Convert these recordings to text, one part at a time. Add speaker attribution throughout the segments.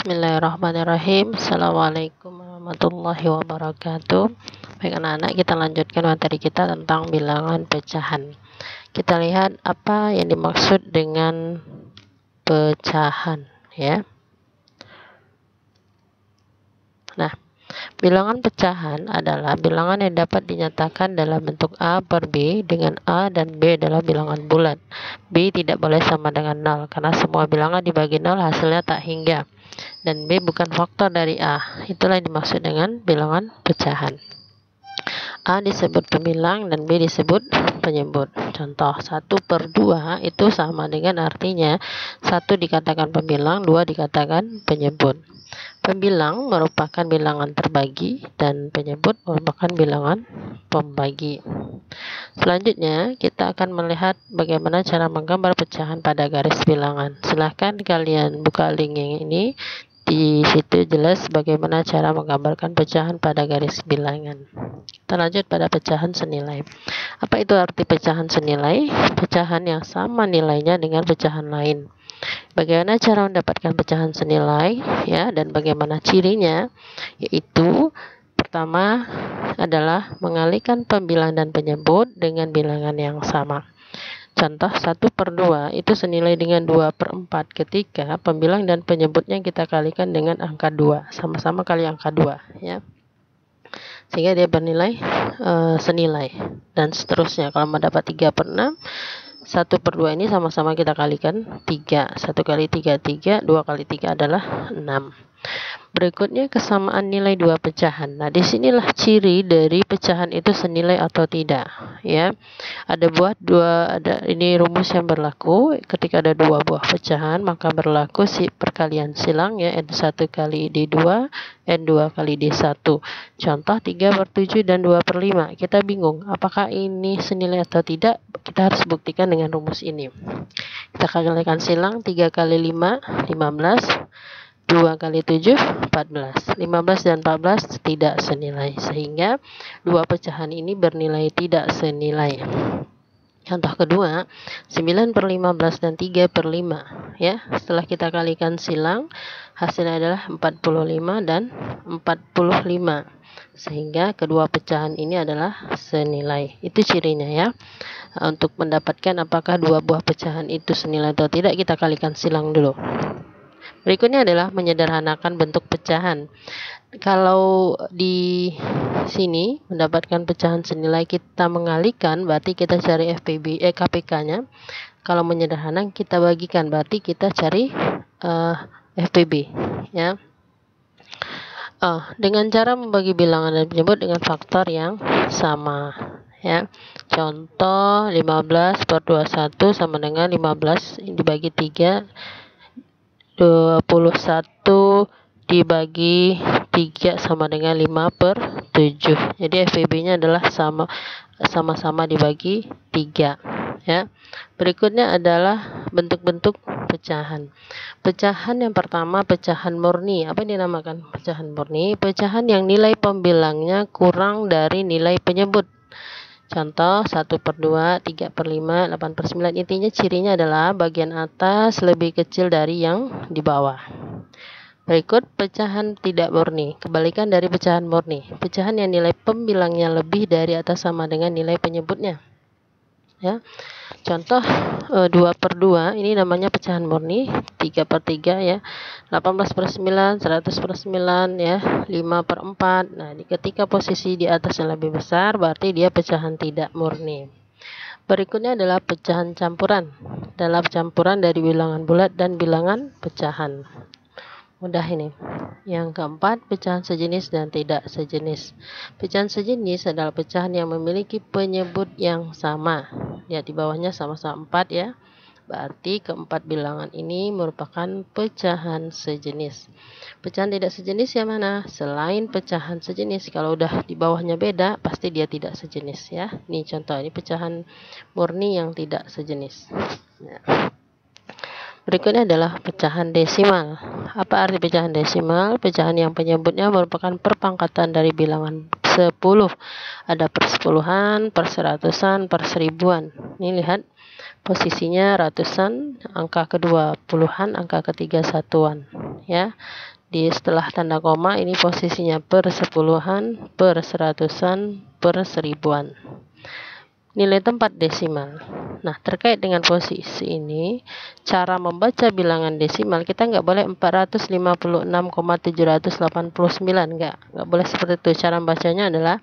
Speaker 1: Bismillahirrahmanirrahim. Assalamualaikum warahmatullahi wabarakatuh. Baik anak-anak, kita lanjutkan materi kita tentang bilangan pecahan. Kita lihat apa yang dimaksud dengan pecahan ya. Nah, bilangan pecahan adalah bilangan yang dapat dinyatakan dalam bentuk A per B dengan A dan B adalah bilangan bulat. B tidak boleh sama dengan 0 karena semua bilangan dibagi 0 hasilnya tak hingga. Dan B bukan faktor dari A. Itulah yang dimaksud dengan bilangan pecahan. A disebut pembilang dan B disebut penyebut. Contoh 1/2 itu sama dengan artinya 1 dikatakan pembilang, 2 dikatakan penyebut. Pembilang merupakan bilangan terbagi dan penyebut merupakan bilangan pembagi. Selanjutnya kita akan melihat bagaimana cara menggambar pecahan pada garis bilangan. Silahkan kalian buka link yang ini. Di situ jelas bagaimana cara menggambarkan pecahan pada garis bilangan. Kita lanjut pada pecahan senilai. Apa itu arti pecahan senilai? Pecahan yang sama nilainya dengan pecahan lain. Bagaimana cara mendapatkan pecahan senilai ya, dan bagaimana cirinya? Yaitu pertama adalah mengalihkan pembilang dan penyebut dengan bilangan yang sama. Contoh 1/2 itu senilai dengan 2/4 ketika pembilang dan penyebutnya kita kalikan dengan angka 2, sama-sama kali angka 2 ya. Sehingga dia bernilai senilai dan seterusnya. Kalau mendapat 3/6, 1/2 ini sama-sama kita kalikan 3. 1 kali 3 3, 2 kali 3 adalah 6. Berikutnya kesamaan nilai dua pecahan. Nah, disinilah ciri dari pecahan itu senilai atau tidak ya. Ada ini rumus yang berlaku ketika ada dua buah pecahan, maka berlaku perkalian silang ya, N1 kali D2 N2 kali D1. Contoh 3/7 dan 2/5. Kita bingung apakah ini senilai atau tidak, kita harus buktikan dengan rumus ini. Kita kalikan silang, 3 kali 5 15, 2 kali 7 14. 15 dan 14 tidak senilai, sehingga dua pecahan ini bernilai tidak senilai. Contoh kedua, 9/15 dan 3/5 ya. Setelah kita kalikan silang, hasilnya adalah 45 dan 45. Sehingga kedua pecahan ini adalah senilai. Itu cirinya ya. Untuk mendapatkan apakah dua buah pecahan itu senilai atau tidak, kita kalikan silang dulu. Berikutnya adalah menyederhanakan bentuk pecahan. Kalau di sini mendapatkan pecahan senilai, kita mengalihkan berarti kita cari KPK-nya. Kalau menyederhanakan kita bagikan berarti kita cari FPB ya. Dengan cara membagi bilangan dan penyebut dengan faktor yang sama ya. Contoh 15/21 sama dengan 15 dibagi 3, 21 dibagi 3 sama dengan 5/7. Jadi FPB-nya adalah sama-sama dibagi 3 ya. Berikutnya adalah bentuk-bentuk pecahan. Pecahan yang pertama, pecahan murni. Apa yang dinamakan pecahan murni? Pecahan yang nilai pembilangnya kurang dari nilai penyebut. Contoh 1/2, 3/5, 8/9. Intinya cirinya adalah bagian atas lebih kecil dari yang di bawah. Berikut pecahan tidak murni. Kebalikan dari pecahan murni. Pecahan yang nilai pembilangnya lebih dari atas sama dengan nilai penyebutnya. Ya. Contoh 2/2 ini namanya pecahan murni. 3/3 ya. 18/9, 100/9 ya, 5/4. Nah, ketika posisi di atas yang lebih besar berarti dia pecahan tidak murni. Berikutnya adalah pecahan campuran. Adalah campuran dari bilangan bulat dan bilangan pecahan. Mudah ini. Yang keempat, pecahan sejenis dan tidak sejenis. Pecahan sejenis adalah pecahan yang memiliki penyebut yang sama. Lihat di bawahnya sama-sama 4 ya. Berarti keempat bilangan ini merupakan pecahan sejenis. Pecahan tidak sejenis yang mana? Selain pecahan sejenis, kalau udah di bawahnya beda, pasti dia tidak sejenis ya. Ini contoh, ini pecahan murni yang tidak sejenis. Nah. Berikutnya adalah pecahan desimal. Apa arti pecahan desimal? Pecahan yang penyebutnya merupakan perpangkatan dari bilangan 10. Ada persepuluhan, perseratusan, perseribuan. Ini lihat posisinya ratusan, angka kedua puluhan, angka ketiga satuan ya. Di setelah tanda koma ini posisinya per sepuluhan, per seratusan, per seribuan. Nilai tempat desimal. Nah, terkait dengan posisi ini, cara membaca bilangan desimal kita nggak boleh 456,789, nggak boleh seperti itu. Cara membacanya adalah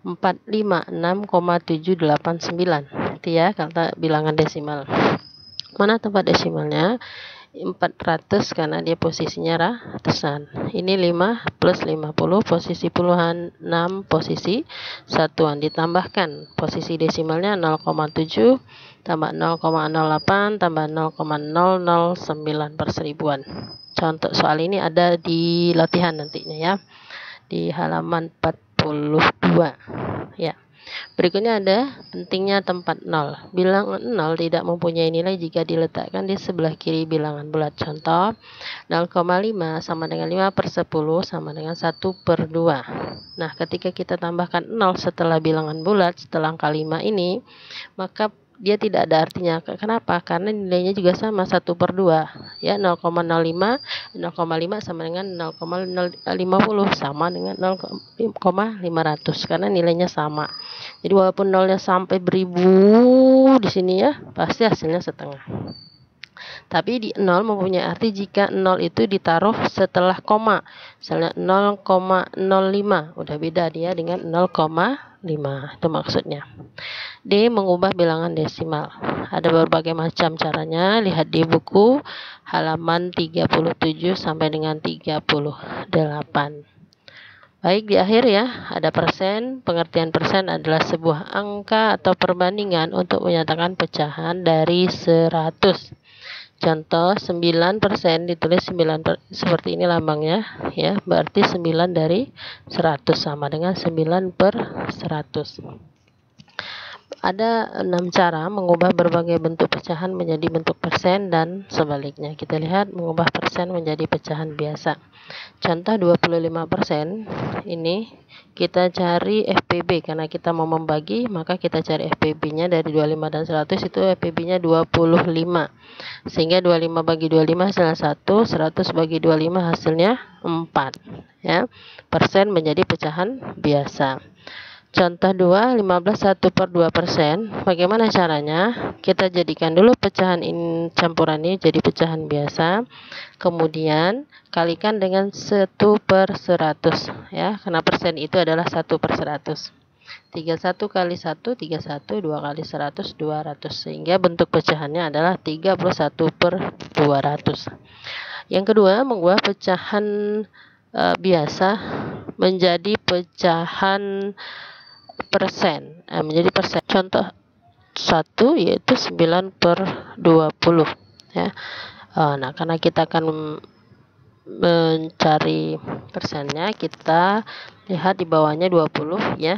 Speaker 1: 456,789. Itu ya kata bilangan desimal. Mana tempat desimalnya? 400 karena dia posisinya ratusan. Ini 5 plus 50 posisi puluhan, 6 posisi satuan, ditambahkan posisi desimalnya 0,7 tambah 0,08 tambah 0,009 per seribuan. Contoh soal ini ada di latihan nantinya ya, di halaman 42 ya. Berikutnya ada pentingnya tempat 0. Bilangan 0 tidak mempunyai nilai jika diletakkan di sebelah kiri bilangan bulat. Contoh, 0,5 sama dengan 5 per 10 sama dengan 1 per 2. Nah, ketika kita tambahkan 0 setelah bilangan bulat, setelah angka 5 ini, maka dia tidak ada artinya. Kenapa? Karena nilainya juga sama 1 per 2 ya. 0,05 sama dengan 0,050 sama dengan 0,500 karena nilainya sama. Jadi walaupun nolnya sampai beribu di sini ya, pasti hasilnya setengah. Tapi di 0 mempunyai arti jika 0 itu ditaruh setelah koma. Misalnya 0,05, udah beda dia dengan 0,5. Itu maksudnya. D. Mengubah bilangan desimal. Ada berbagai macam caranya. Lihat di buku halaman 37 sampai dengan 38. Baik, di akhir ya, ada persen. Pengertian persen adalah sebuah angka atau perbandingan untuk menyatakan pecahan dari 100. Contoh 9% ditulis 9 seperti ini lambangnya ya, berarti 9 dari 100 sama dengan 9 per 100. Ada 6 cara mengubah berbagai bentuk pecahan menjadi bentuk persen dan sebaliknya. Kita lihat mengubah persen menjadi pecahan biasa. Contoh 25% ini kita cari FPB karena kita mau membagi, maka kita cari FPB-nya dari 25 dan 100 itu FPB-nya 25. Sehingga 25 bagi 25 hasilnya 1, 100 bagi 25 hasilnya 4 ya. Persen menjadi pecahan biasa. Contoh 2, 15 1 per 2%. Bagaimana caranya? Kita jadikan dulu pecahan campuran ini jadi pecahan biasa. Kemudian kalikan dengan 1 per 100 ya. Karena persen itu adalah 1 per 100. 31 kali 1, 31, 2 kali 100, 200. Sehingga bentuk pecahannya adalah 31 per 200. Yang kedua, mengubah pecahan biasa menjadi pecahan persen, menjadi persen. Contoh 1 yaitu 9 per 20 ya. Nah, karena kita akan mencari persennya, kita lihat di bawahnya 20 ya,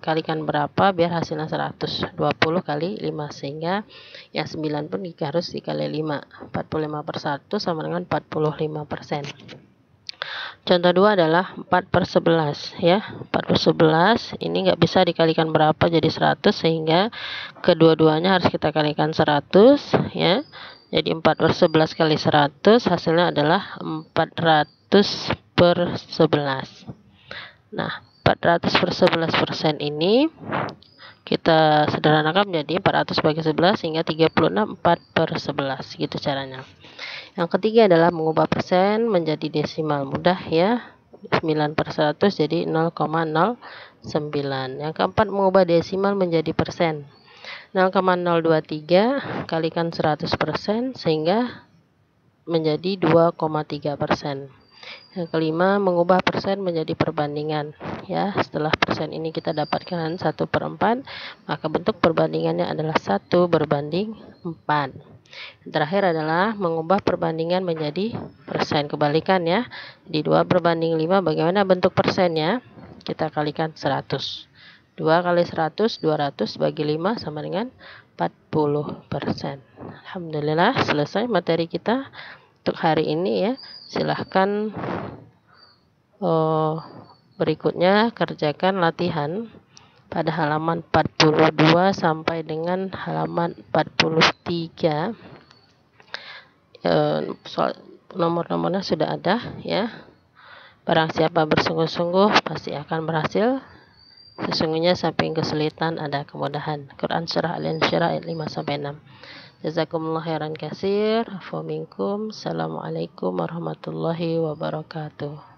Speaker 1: kalikan berapa biar hasilnya 100. 20 kali 5 sehingga yang 9 pun harus dikali 5. 45 per 1 sama dengan 45%. Contoh 2 adalah 4 per 11 ya. 4 per 11 ini nggak bisa dikalikan berapa jadi 100 sehingga kedua-duanya harus kita kalikan 100 ya. Jadi 4 per 11 kali 100 hasilnya adalah 400 per 11. Nah, 400 per 11% ini kita sederhanakan menjadi 400 bagi 11 sehingga 36 4 per 11 gitu caranya. Yang ketiga adalah mengubah persen menjadi desimal, mudah ya. 9 per 100 jadi 0,09. Yang keempat mengubah desimal menjadi persen. 0,023 kalikan 100% sehingga menjadi 2,3%. Yang kelima mengubah persen menjadi perbandingan ya. Setelah persen ini kita dapatkan 1 per 4, maka bentuk perbandingannya adalah 1 berbanding 4. Terakhir adalah mengubah perbandingan menjadi persen, kebalikan ya. Di 2 berbanding 5 bagaimana bentuk persennya? Kita kalikan 100. 2 kali 100, 200 bagi 5 sama dengan 40%. Alhamdulillah selesai materi kita untuk hari ini ya. Silahkan berikutnya kerjakan latihan pada halaman 42 sampai dengan halaman 43. nomor-nomornya sudah ada ya. Barang siapa bersungguh-sungguh pasti akan berhasil. Sesungguhnya samping kesulitan ada kemudahan. Quran surah Al-Insyirah ayat 5-6. Jazakumullah khairan katsir. Afu minkum. Assalamualaikum warahmatullahi wabarakatuh.